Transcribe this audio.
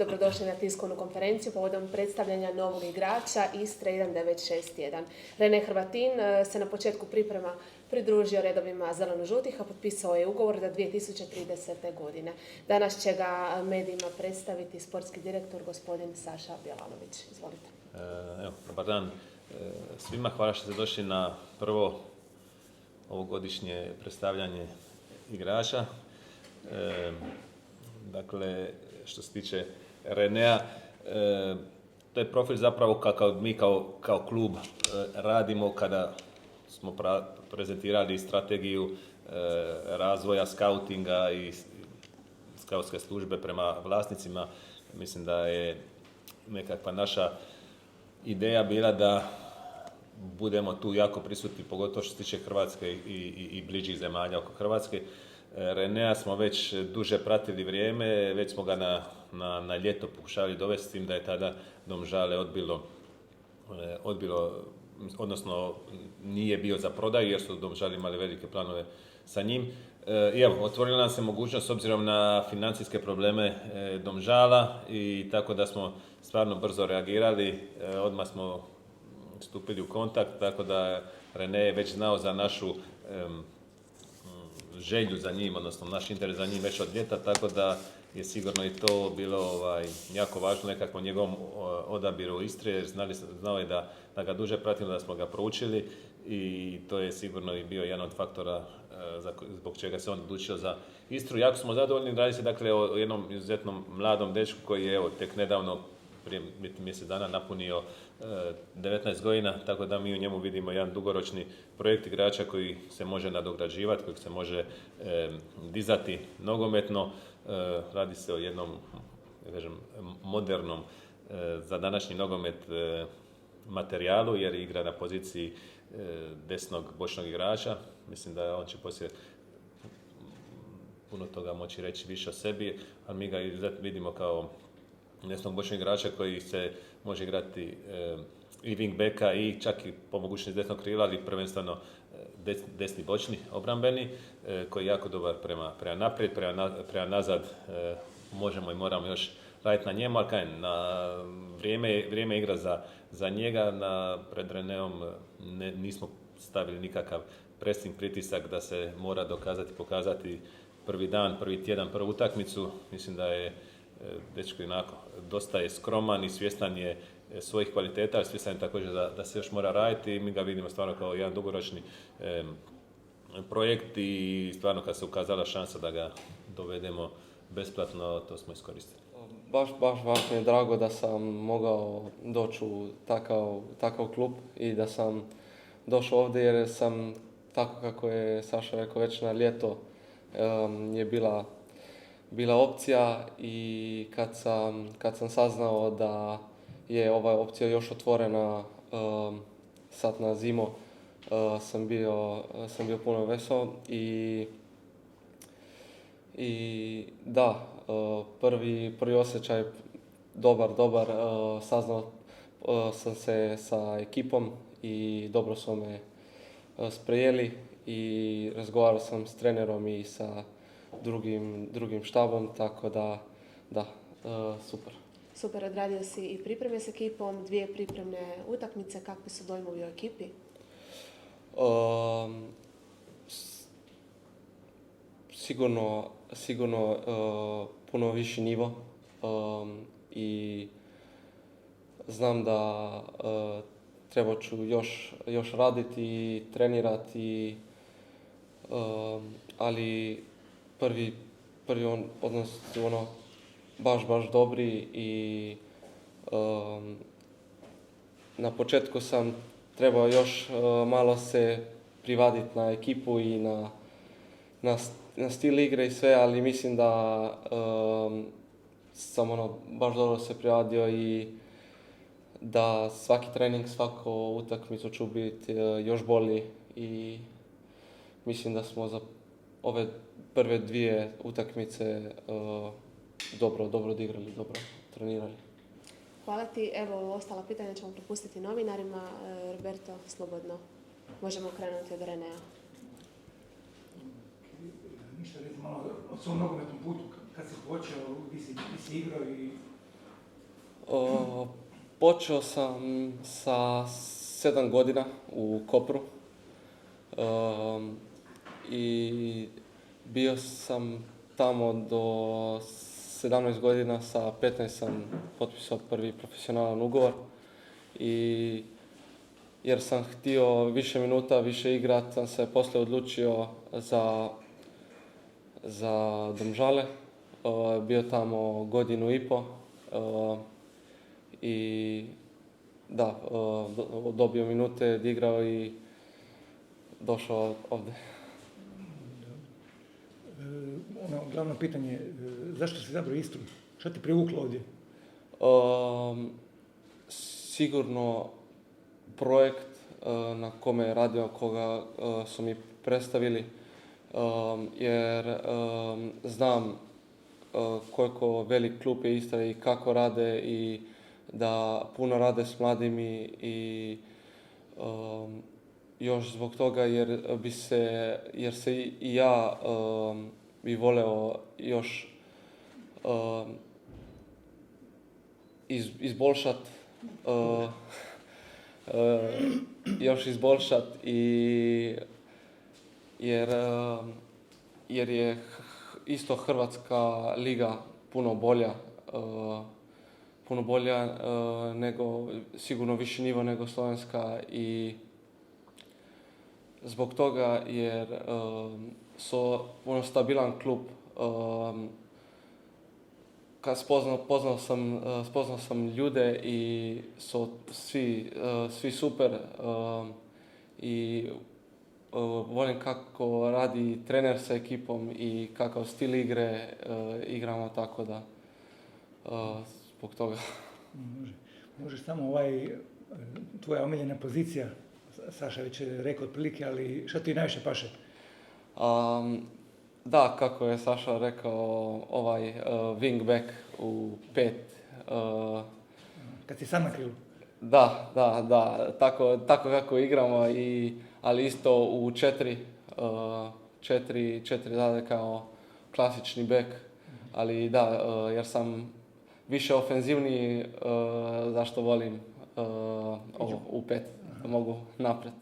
Dobrodošli na tiskovnu konferenciju povodom predstavljanja novog igrača Istre 1961. Rene Hrvatin se na početku priprema pridružio redovima zeleno-žutih, a potpisao je ugovor do 2030. godine. Danas će ga medijima predstaviti sportski direktor gospodin Saša Bjelanović. Izvolite. Dobar dan svima. Hvala što ste došli na prvo ovogodišnje predstavljanje igrača. Dakle, što se tiče Renea, to je profil zapravo kako mi kao klub radimo kada smo prezentirali strategiju razvoja skautinga i skautske službe prema vlasnicima. Mislim da je nekakva naša ideja bila da budemo tu jako prisutni, pogotovo što se tiče Hrvatske i bližih zemalja oko Hrvatske. Renea smo već duže pratili vrijeme, već smo ga na ljeto pokušali dovesti, s tim da je tada Domžale odbilo, odnosno nije bio za prodaju jer su Domžali imali velike planove sa njim. I evo, otvorila nam se mogućnost s obzirom na financijske probleme Domžala i tako da smo stvarno brzo reagirali, odmah smo stupili u kontakt, tako da Rene je već znao za našu želju za njim, odnosno naš interes za njim već od ljeta, tako da je sigurno i to bilo jako važno nekako njegovom odabiru u Istri, jer znao je da ga duže pratimo, da smo ga proučili i to je sigurno i bio jedan od faktora zbog čega se on odlučio za Istru. Jako smo zadovoljni, radi se dakle o jednom izuzetnom mladom dečku koji je tek nedavno, prije mjesec dana, napunio 19 godina, tako da mi u njemu vidimo jedan dugoročni projekt igrača koji se može nadograđivati, koji se može dizati nogometno. Radi se o jednom, modernom za današnji nogomet materijalu, jer igra na poziciji desnog bočnog igrača. Mislim da on će poslije puno toga moći reći više o sebi, ali mi ga vidimo kao desnog bočnog igrača koji se može igrati i wingbacka i čak i po mogućnosti desnog krila, ali prvenstveno desni bočni obrambeni, koji je jako dobar prema naprijed, prema nazad možemo i moramo još raditi na njemu, ali vrijeme igra za njega. Pred Reneom nismo stavili nikakav pressing, pritisak da se mora dokazati, pokazati prvi dan, prvi tjedan, prvu utakmicu. Mislim da je dečko onako dosta je skroman i svjestan je svojih kvaliteta, ali svjestan je također da se još mora raditi i mi ga vidimo stvarno kao jedan dugoročni projekt i stvarno kad se ukazala šansa da ga dovedemo besplatno, to smo iskoristili. Baš mi je drago da sam mogao doći u takav klub i da sam došao ovdje jer sam, tako kako je Saša rekao, već na ljeto je bila opcija i kad sam saznao da je ova opcija još otvorena sad na zimu, sam bio puno vesel i da, prvi osjećaj dobar, saznao sam se sa ekipom i dobro su me sprejeli i razgovarao sam s trenerom i sa drugim štabom, tako da, super. Super, odradio si i pripreme s ekipom, 2 pripremne utakmice. Kakvi su dojmovi o ekipi? Sigurno puno viši nivo i znam da treba ću još raditi i trenirati, ali prvi odnos baš dobri i na početku sam trebao još malo se privaditi na ekipu i na stil igre i sve, ali mislim da sam baš dobro se privadio i da svaki trening, svaku utakmicu ću biti još bolji i mislim da smo za ove prve 2 utakmice dobro odigrali, dobro trenirali. Hvala ti. Evo, ostala pitanja ćemo propustiti novinarima. Roberto, slobodno. Možemo krenuti od Renea. Ništa reći malo o svom nogometnom putu. Kad si počeo, gdje si igrao i Počeo sam sa 7 godina u Kopru i bio sam tamo do 17 godina, sa 15 sam potpisao prvi profesionalan ugovor i jer sam htio više minuta, više igrat, sam se poslije odlučio za Domžale. Bio tamo godinu i po i da, dobio minute, odigrao i došao ovdje. Glavno pitanje, zašto si izabrao Istru? Što te privuklo ovdje? Sigurno projekt na kome je radio, koga su mi predstavili, jer znam koliko velik klub je Istra i kako rade i da puno rade s mladimi i još zbog toga jer se i ja bi voleo još izboljšat i jer je isto Hrvatska liga puno bolja nego, sigurno viši nivo nego slovenska i zbog toga jer puno stabilan klub. Kad spoznao sam ljude i su svi super i volim kako radi trener sa ekipom i kakav stil igre igramo, tako da zbog toga. Možeš samo tvoja omiljena pozicija, Saša već je rekao otprilike, ali što ti najviše paše? Da, kako je Saša rekao, wing back u 5. Kad si sam na krilu? Da, tako kako igramo, ali isto u 4. 4 rade kao klasični back, ali da, jer sam više ofenzivniji, zašto volim u 5, da mogu naprijed.